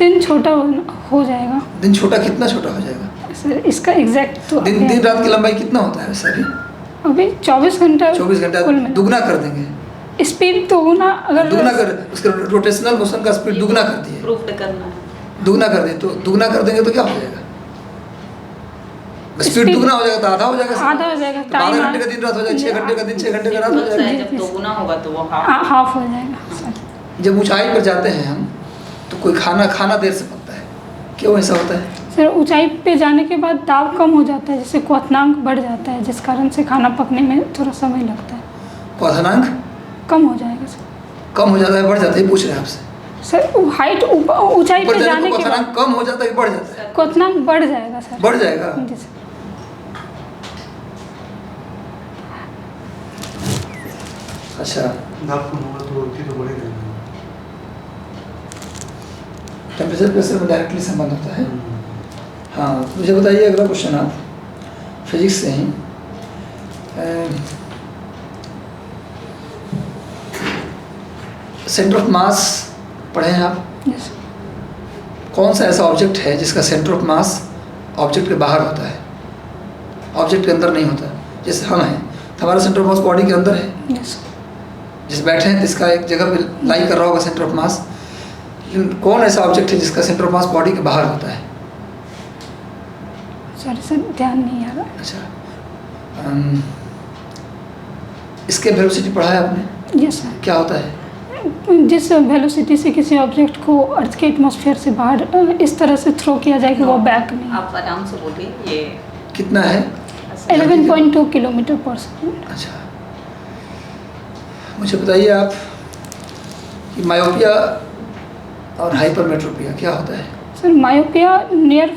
दिन छोटा हो जाएगा। दिन छोटा, कितना छोटा हो जाएगा सर इसका एग्जैक्ट तो दिन रात की लंबाई कितना होता है वैसे अभी 24 घंटा 24 घंटा दुगना कर देंगे स्पीड तो होना, अगर दुगना कर उसका रोटेशनल मोशन का स्पीड दुगना कर दिए, प्रूफ करना है, दुगना कर दिए तो दुगना कर देंगे तो क्या हो जाएगा? स्पीड दुगना हो जाएगा तो आधा हो जाएगा, आधा हो जाएगा। 12 घंटे का दिन रात हो जाएगा, 6 घंटे का दिन 6 घंटे का रात हो जाएगा। जब दोगुना होगा तो वो हाफ हो जाएगा सर। जब ऊंचाई पर जाते हैं हम तो कोई खाना देर से पकता है, क्यों ऐसा होता है? सर ऊंचाई पे जाने के बाद दाब कम हो जाता है, जिससे क्वथनांक बढ़ जाता है, जिस कारण से खाना पकने में थोड़ा समय लगता है। क्वथनांक कम हो जाएगा सर। कम हो जाता है, बढ़ जाता है, पूछ रहे हैं आपसे सर हाइट ऊंचाई पे जाने के बाद क्वथनांक कम हो जाता है, बढ़ जाता है? क्वथनांक बढ़ जाएगा सर। बढ़ जाएगा। जी सर। अच्छा, दाब कम होगा तो रोटी तो बढ़ेगा। टेम्परेचर प्रेशर में डायरेक्टली संबंध होता है। हाँ, मुझे बताइए अगला क्वेश्चन आप फिजिक्स से ही सेंटर ऑफ मास पढ़े हैं आप? यस। कौन सा ऐसा ऑब्जेक्ट है जिसका सेंटर ऑफ मास ऑब्जेक्ट के बाहर होता है, ऑब्जेक्ट के अंदर नहीं होता? जैसे हम हैं तो हमारा सेंटर ऑफ मास बॉडी के अंदर है। यस। जिस बैठे हैं तो इसका एक जगह पे लाई कर रहा होगा सेंटर ऑफ मास, लेकिन कौन ऐसा ऑब्जेक्ट है जिसका सेंटर ऑफ मास बॉडी के बाहर होता है? सॉरी सर ध्यान नहीं आ रहा। अच्छा, इसके वेलोसिटी पढ़ा है आपने? Yes sir. क्या होता है? जिस वेलोसिटी से किसी ऑब्जेक्ट को अर्थ के एटमॉस्फेयर से बाहर इस तरह से थ्रो किया जाए कि वो बैक नहीं। आप आराम से बोलिए। ये कितना है? 11.2 किलोमीटर पर सेकेंड। अच्छा, मुझे बताइए आप कि मायोपिया और हाइपरमेट्रोपिया क्या होता है? सर मायोपिया नियर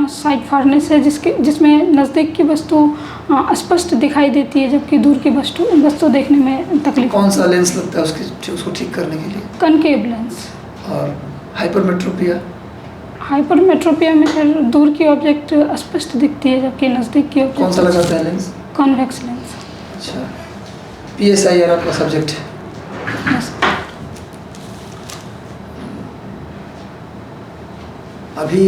साइट फारनेस है, जिसमें नज़दीक की वस्तु स्पष्ट दिखाई देती है, जबकि दूर की वस्तु देखने में तकलीफ। कौन सा लेंस लगता है उसको ठीक करने के लिए? Concave lens. और हाइपरमेट्रोपिया? हाइपरमेट्रोपिया में सर दूर की ऑब्जेक्ट स्पष्ट दिखती है, जबकि नज़दीक की ऑब्जेक्ट। कौन सा लगाता है लेंस? Convex lens. अच्छा, PSIR आपका सब्जेक्ट है? यस। अभी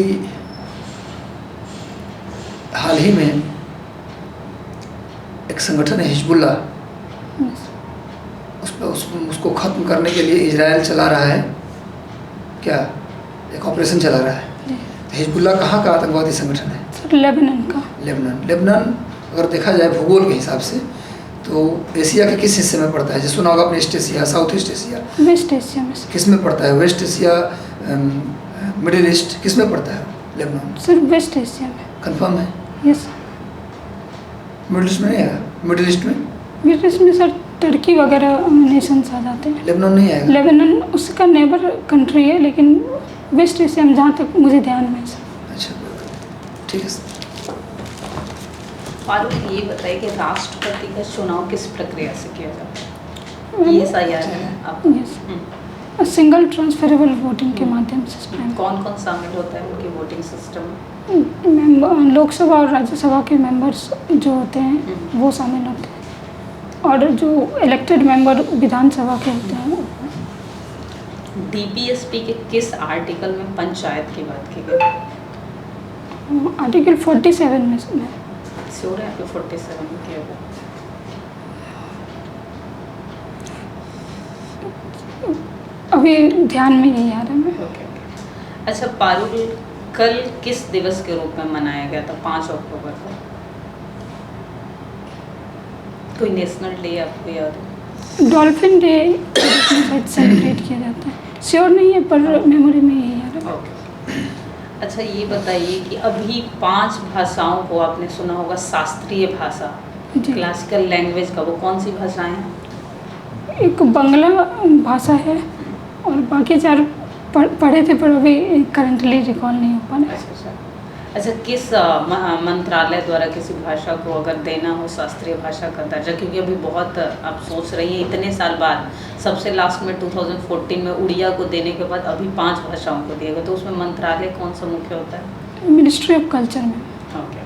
हाल ही में एक संगठन है हिजबुल्ला, उसको ख़त्म करने के लिए इजराइल चला रहा है, क्या एक ऑपरेशन चला रहा है। हिजबुल्ला कहाँ का आतंकवादी संगठन है? सर लेबनान का। लेबनान अगर देखा जाए भूगोल के हिसाब से तो एशिया के किस हिस्से में पड़ता है? जैसे सुना होगा आपने East Asia, South East Asia. West Asia में। किस में पड़ता है? वेस्ट एशिया, मिडिल ईस्ट, किस में पड़ता है लेबनान? सर वेस्ट एशिया में। कंफर्म है? यस। मिडिल ईस्ट में नहीं आएगा? मिडिल ईस्ट में? मिडिल ईस्ट में सर टर्की वगैरह नेशंस आ जाते हैं। लेबनान नहीं आएगा? लेबनान उसका नेबर कंट्री है, लेकिन वेस्ट एशिया में जहाँ तक मुझे ध्यान में है सर। अच्छा, ठीक है सर। फारूक ये बताइए कि राष्ट्रपति का चुनाव किस प्रक्रिया से किया जाता है? ये सही है आप? यस। सिंगल ट्रांसफरेबल वोटिंग के माध्यम से। कौन कौन शामिल होता है उनके वोटिंग सिस्टम में? लोकसभा और राज्यसभा के मेंबर्स जो होते हैं वो शामिल होते हैं, और जो इलेक्टेड मेंबर विधानसभा के होते हैं। DPSP के किस आर्टिकल में पंचायत की बात की गई? आर्टिकल 47 में। श्योर है आपको 47 में किया गया? अभी ध्यान में नहीं आ रहा मैं। ओके। अच्छा पारुल, कल किस दिवस के रूप में मनाया गया था 5 अक्टूबर को? कोई नेशनल डे आपको याद है? डॉल्फिन डे सेलिब्रेट किया जाता है। श्योर नहीं है पर मेमोरी में यही आ रहा है। ओके। अच्छा ये बताइए कि अभी 5 भाषाओं को आपने सुना होगा शास्त्रीय भाषा, क्लासिकल लैंग्वेज का, वो कौन सी भाषाएं हैं? एक बांग्ला भाषा है और बाकी 4 पढ़े थे, पर अभी करंटली रिकॉल नहीं हो पा रहा। अच्छा किस मंत्रालय द्वारा किसी भाषा को अगर देना हो शास्त्रीय भाषा का दर्जा, क्योंकि अभी बहुत आप सोच रही हैं इतने साल बाद, सबसे लास्ट में 2014 में उड़िया को देने के बाद अभी 5 भाषाओं को दिया गया, तो उसमें मंत्रालय कौन सा मुख्य होता है? मिनिस्ट्री ऑफ कल्चर में। ओके।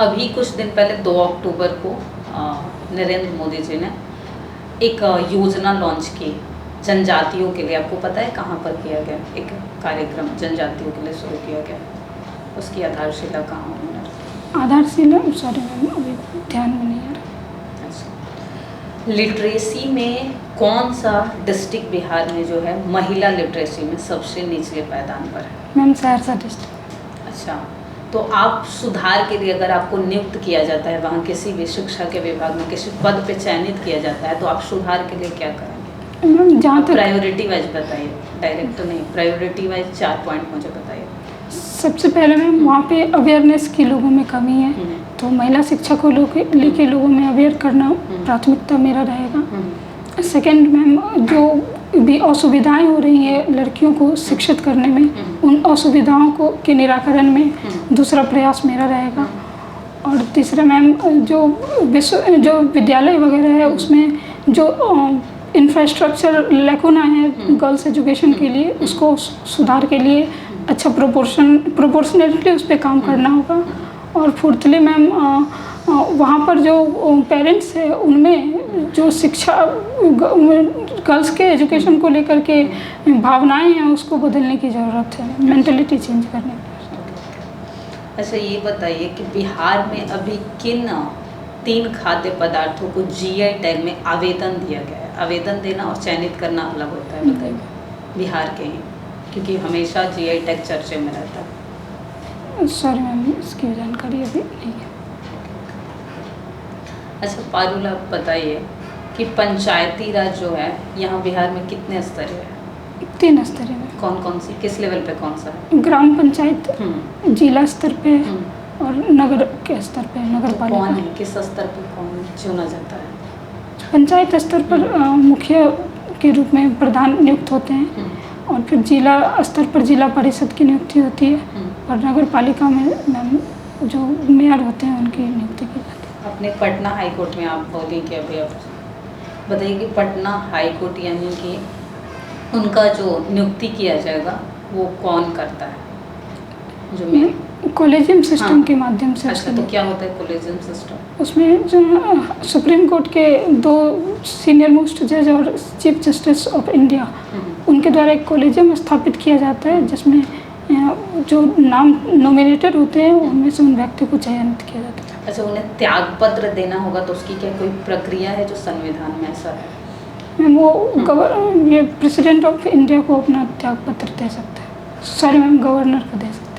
अभी कुछ दिन पहले 2 अक्टूबर को नरेंद्र मोदी जी ने एक योजना लॉन्च की जनजातियों के लिए, आपको पता है कहाँ पर किया गया एक कार्यक्रम जनजातियों के लिए शुरू किया गया, उसकी आधारशिला कहाँ होना? आधारशिला सॉरी मैम अभी ध्यान में नहीं आ रहा। लिटरेसी में कौन सा डिस्ट्रिक्ट बिहार में जो है महिला लिटरेसी में सबसे निचले पायदान पर है? Ma'am Saharsa district. अच्छा, तो आप सुधार के लिए अगर आपको नियुक्त किया जाता है वहाँ किसी भी शिक्षा के विभाग में किसी पद पे चयनित किया जाता है तो आप सुधार के लिए क्या करेंगे? मैम जहाँ तक प्रायोरिटी वाइज बताइए, डायरेक्ट तो नहीं, प्रायोरिटी वाइज 4 पॉइंट मुझे बताइए। सबसे पहले मैम वहाँ पे अवेयरनेस की लोगों में कमी है, तो महिला शिक्षकों लेके लोगों में अवेयर करना प्राथमिकता मेरा रहेगा। सेकंड मैम जो भी असुविधाएं हो रही हैं लड़कियों को शिक्षित करने में, उन असुविधाओं के निराकरण में दूसरा प्रयास मेरा रहेगा। और तीसरा मैम जो विद्यालय वगैरह है उसमें जो इंफ्रास्ट्रक्चर लैकुना है गर्ल्स एजुकेशन के लिए, उसको सुधार के लिए अच्छा प्रोपोर्शनेटली उस पर काम करना होगा। और फोर्थली मैम वहाँ पर जो पेरेंट्स है उनमें जो शिक्षा गर्ल्स के एजुकेशन को लेकर के भावनाएं हैं उसको बदलने की ज़रूरत है, मेंटलिटी चेंज करने की। अच्छा, ये बताइए कि बिहार में अभी किन 3 खाद्य पदार्थों को जीआई टैग में आवेदन दिया गया है? आवेदन देना और चयनित करना अलग होता है, बताइए बिहार के ही, क्योंकि हमेशा जीआई टैग चर्चे में रहता है। सॉरी मैम इसकी जानकारी अभी नहीं है। अच्छा पारुल, आप बताइए कि पंचायती राज जो है यहाँ बिहार में कितने स्तरीय है? 3 स्तरीय में। कौन कौन सी, किस लेवल पे कौन सा है? ग्राम पंचायत जिला स्तर पे और नगर के स्तर पे नगर कौन पालिका। है, किस स्तर पे कौन चुना जाता है? पंचायत स्तर पर मुखिया के रूप में प्रधान नियुक्त होते हैं और फिर जिला स्तर पर जिला परिषद की नियुक्ति होती है और नगर पालिका में मैम जो मेयर होते हैं उनकी नियुक्ति की जाती है। अपने पटना हाई कोर्ट में आप बोली कि अभी आप बताइए कि पटना हाई कोर्ट यानी कि उनका जो नियुक्ति किया जाएगा वो कौन करता है? जो मेयर कॉलेजियम सिस्टम के माध्यम से। अच्छा, तो क्या होता है कॉलेजियम सिस्टम? उसमें जो सुप्रीम कोर्ट के 2 सीनियर मोस्ट जज और चीफ जस्टिस ऑफ इंडिया उनके द्वारा एक कॉलेजियम स्थापित किया जाता है जिसमें जो नाम नॉमिनेटेड होते हैं उनमें से उन व्यक्ति को चयनित किया जाता है। अच्छा, उन्हें त्याग पत्र देना होगा तो उसकी क्या कोई प्रक्रिया है जो संविधान में ऐसा है? मैम वो ये प्रेसिडेंट ऑफ इंडिया को अपना त्याग पत्र दे सकते हैं, सॉरी मैम गवर्नर को दे सकते हैं।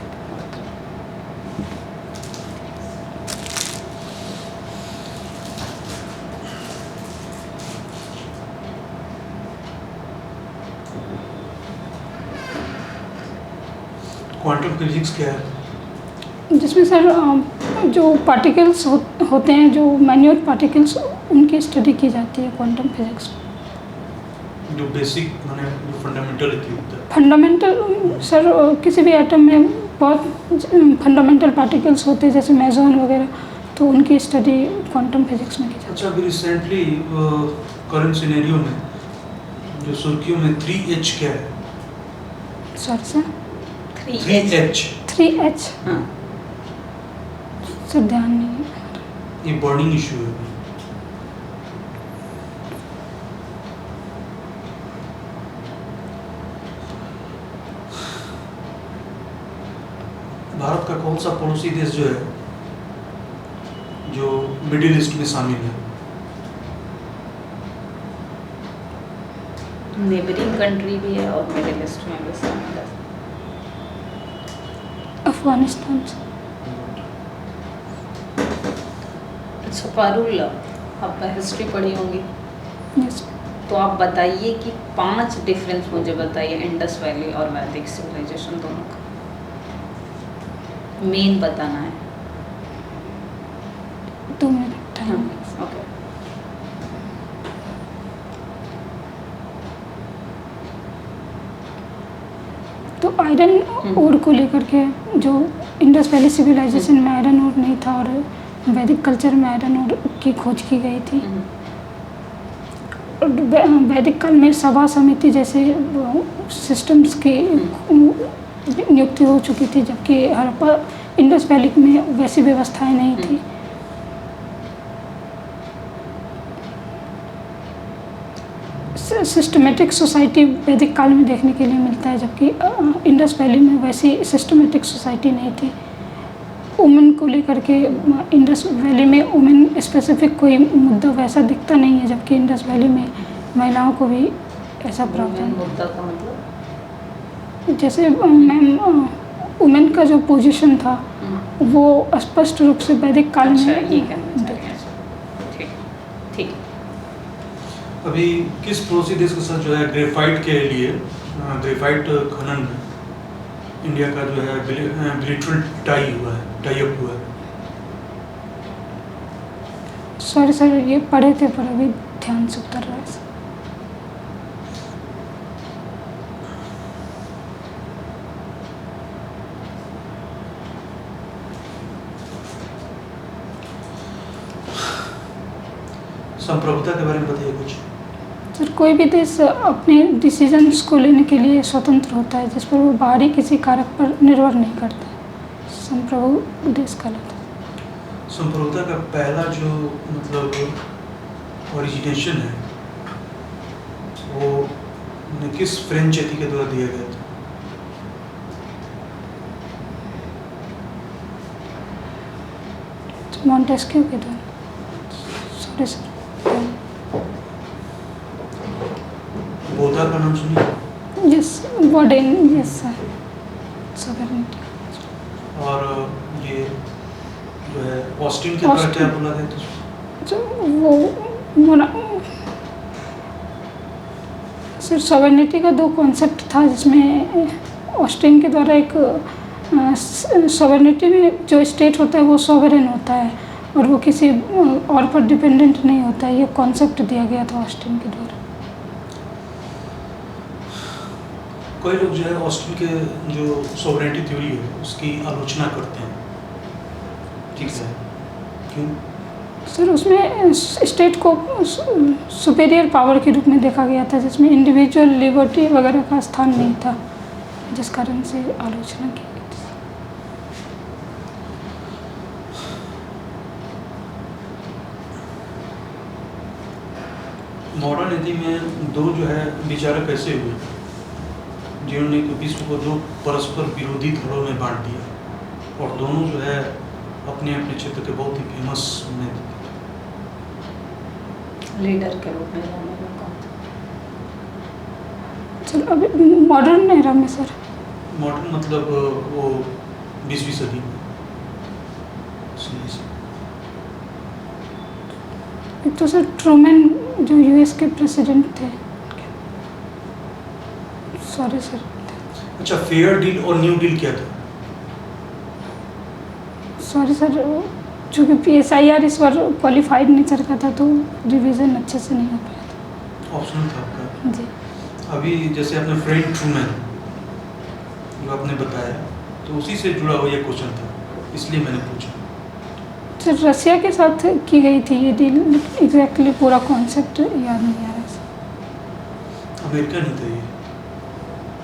क्वांटम फिजिक्स क्या है? जिसमें सर जो पार्टिकल्स होते हैं जो मैन्योर पार्टिकल्स उनकी स्टडी की जाती है क्वांटम फिजिक्स। जो बेसिक माने जो फंडामेंटल होता है। फंडामेंटल सर किसी भी एटम में बहुत फंडामेंटल पार्टिकल्स होते हैं जैसे मेजॉन वगैरह, तो उनकी स्टडी क्वांटम फिजिक्स में की जाती है। अच्छा, अभी रिसेंटली करंट सिनेरियो में जो सुर्खियों में 3H क्या है? सर सर 3H हाँ। सर ध्यान नहीं है। ये बर्निंग इशू है। भारत का कौन सा पड़ोसी देश जो है जो मिडिल ईस्ट में शामिल है? नेबरिंग कंट्री भी है और मिडिल ईस्ट में भी शामिल है। अफगानिस्तान से। अच्छा पारुल, आप हिस्ट्री पढ़ी होंगी यस। तो आप बताइए कि 5 डिफरेंस मुझे बताइए इंडस वैली और वैदिक सिविलाइजेशन दोनों का, मेन बताना है। 2 मिनट टाइम। ओके। तो आयरन ओर को लेकर के जो इंडस वैली सिविलाइजेशन में आयरन ओर नहीं था और वैदिक कल्चर में आयरन ओर की खोज की गई थी। वैदिक काल में सभा समिति जैसे सिस्टम्स की नियुक्ति हो चुकी थी, जबकि हड़प्पा इंडस वैली में वैसी व्यवस्थाएं नहीं थी। सिस्टमेटिक सोसाइटी वैदिक काल में देखने के लिए मिलता है, जबकि इंडस वैली में वैसी सिस्टमेटिक सोसाइटी नहीं थी। वुमेन को लेकर के इंडस वैली में वुमेन स्पेसिफिक कोई मुद्दा वैसा दिखता नहीं है, जबकि इंडस वैली में महिलाओं को भी ऐसा प्रावधान। मुद्दा का मतलब जैसे मैम वुमेन का जो पोजीशन था वो स्पष्ट रूप से वैदिक काल अच्छा, में ये कहना चाह रहे हैं। ठीक ठीक। अभी किस पड़ोसी देश के साथ जो है ग्रेफाइट के लिए ग्रेफाइट खनन में इंडिया का जो है बिलिटरल टाई अप हुआ है? सॉरी सर, ये पढ़े थे पर अभी ध्यान से उतर रहा है। संप्रभुता के बारे में बताइए कुछ। सर, कोई भी देश अपने डिसीजंस को लेने के लिए स्वतंत्र होता है, जिस पर वो बाहरी किसी कारक पर निर्भर नहीं करता। संप्रभु देश कहलाता है। संप्रभुता का पहला जो मतलब ओरिजिनेशन है वो किस फ्रेंच एथी के द्वारा दिया गया था? मॉन्टेस्क्यू के द्वारा। Sorry sir. बोधा का नाम सुनिए। Yes, warden, yes sir. Sovereignty. और ये जो है ऑस्टिन के द्वारा क्या बोला गया था? जो वो सर सॉवरेनिटी का दो कॉन्सेप्ट था, जिसमें ऑस्टिन के द्वारा एक सॉवरेनिटी में जो स्टेट होता है वो सॉवरेन होता है और वो किसी और पर डिपेंडेंट नहीं होता है। ये कॉन्सेप्ट दिया गया था ऑस्टिन के द्वारा। कोई लोग जो है ऑस्टिन के जो सॉवरेनिटी थ्योरी है उसकी आलोचना करते हैं, ठीक है, क्यों? सर, उसमें स्टेट को सुपेरियर पावर के रूप में देखा गया था, जिसमें इंडिविजुअल लिबर्टी वगैरह का स्थान नहीं था, जिस कारण से आलोचना की गई थी। मॉडर्न एथी में दो जो है विचारक ऐसे हुए जिन्होंने विश्व को दो परस्पर विरोधी धड़ों में बांट दिया और दोनों जो है अपने अपने क्षेत्र के बहुत ही फेमस लीडर के रूप में रहने में कौन था? सर, अभी मॉडर्न एरा में सर। मॉडर्न मतलब वो 20वीं सदी में। एक तो सर ट्रूमैन जो यूएस के प्रेसिडेंट थे। Sorry sir. अच्छा, फेयर डील और न्यू डील क्या था? सॉरी सर, चूँकि PSIR इस बार क्वालिफाइड नेचर का था तो रिवीजन अच्छे से नहीं हो पाया था। ऑप्शनल था आपका। जी। अभी जैसे आपने फ्रेड ट्रूमैन जो आपने बताया तो उसी से जुड़ा हुआ ये क्वेश्चन था, इसलिए मैंने पूछा। सर, रसिया के साथ की गई थी ये डील, एग्जैक्टली पूरा कॉन्सेप्ट याद नहीं आ रहा है। अमेरिका नहीं था ये,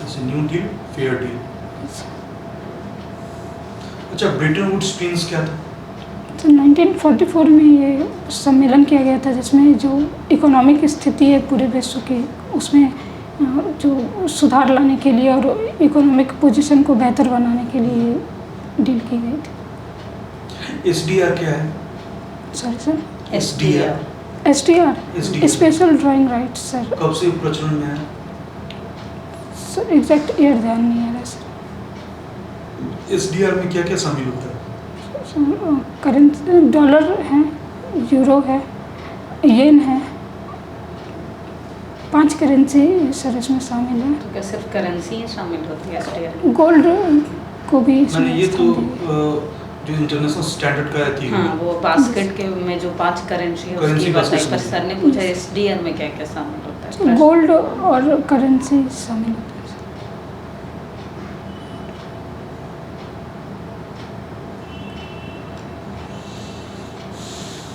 जैसे न्यू डील, फेयर डील। अच्छा, ब्रिटेन वुड्स प्रिंस क्या था? तो 1944 में ये सम्मेलन किया गया था, जिसमें जो इकोनॉमिक स्थिति है पूरे विश्व की, उसमें जो सुधार लाने के लिए और इकोनॉमिक पोजीशन को बेहतर बनाने के लिए डील की गई थी। SDR क्या है? Sorry sir. SDR SDR special drawing rights sir. कब से प्रचलन में है? सर एग्जैक्ट ईयर ध्यान नहीं आ रहा सर। SDR में क्या क्या शामिल होता है? करेंसी डॉलर है, यूरो है, येन है, 5 करेंसी सर इसमें शामिल है। तो क्या सिर्फ करेंसी ही शामिल होती है SDR? गोल्ड को भी मैंने ये इसमें तो स्थान दिया गया। जो इंटरनेशनल स्टैंडर्ड का थी हाँ, वो बास्केट के में जो 5 करेंसी है Currency उसकी basket बताई, पर में। सर ने पूछा SDR में क्या क्या शामिल होता है? तो गोल्ड और करेंसी शामिल होता है सर।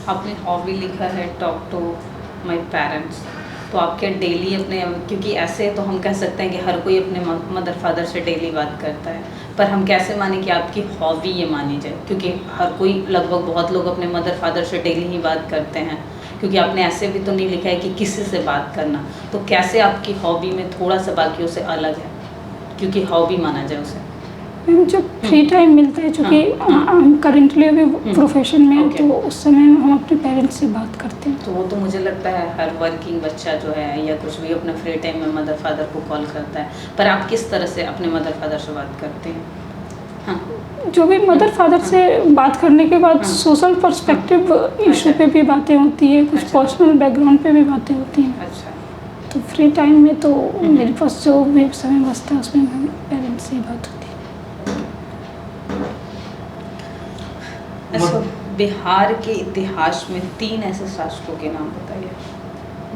आपने हॉबी लिखा है टॉक टू माय पेरेंट्स, तो आपके डेली अपने, क्योंकि ऐसे तो हम कह सकते हैं कि हर कोई अपने मदर फादर से डेली बात करता है, पर हम कैसे माने कि आपकी हॉबी ये मानी जाए? क्योंकि हर कोई, लगभग बहुत लोग अपने मदर फादर से डेली ही बात करते हैं, क्योंकि आपने ऐसे भी तो नहीं लिखा है कि किसी से बात करना, तो कैसे आपकी हॉबी में थोड़ा सा बाकियों से अलग है, क्योंकि हॉबी माना जाए उसे? मैम जब फ्री टाइम मिलता है, चूँकि हम करेंटली अभी प्रोफेशन में हैं, ओके। तो उस समय हम अपने पेरेंट्स से बात करते हैं। तो वो तो मुझे लगता है हर वर्किंग बच्चा जो है या कुछ भी अपने फ्री टाइम में मदर फादर को कॉल करता है, पर आप किस तरह से अपने मदर फादर से बात करते हैं? हाँ, जो भी मदर फादर से बात करने के बाद हाँ। सोशल पर्सपेक्टिव इशू अच्छा। पे भी बातें होती है, कुछ अच्छा। पर्सनल बैकग्राउंड पे भी बातें होती हैं। अच्छा। तो फ्री टाइम में तो मेरे पास जो भी समय बचता है उसमें पेरेंट्स से ही बात होती है। अच्छा, बिहार के इतिहास में 3 ऐसे शासकों के नाम बताइए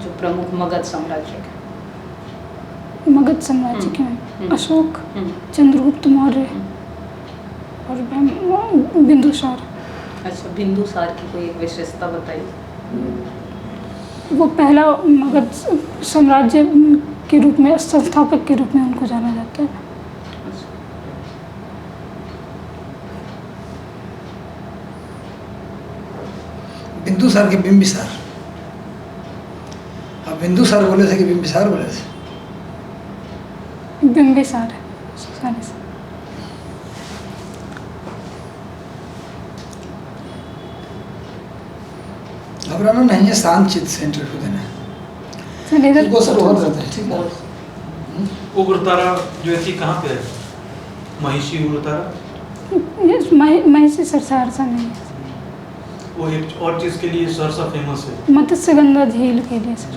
जो प्रमुख मगध साम्राज्य के। मगध साम्राज्य के हैं अशोक, हम्म, चंद्रगुप्त मौर्य और मैम बिंदुसार। अच्छा, बिंदुसार की कोई एक विशेषता बताइए। वो पहला मगध साम्राज्य के रूप में, संस्थापक के रूप में उनको जाना जाता है। अच्छा। बिंदुसार के बिंबिसार। अब बिंदुसार बोले थे कि बिंबिसार बोले थे? बिंबिसार सारे से। घबराना नहीं है, शांत चित्त से इंटरव्यू देना है। सर इधर इसको सर बहुत रहता है, ठीक है। उग्रतारा जो है थी कहाँ पे है? महिषी उग्रतारा, महिषी सर सहरसा नहीं है, वो एक और चीज़ के लिए सहरसा फेमस है। मत्स्य गंगा झील के लिए सर।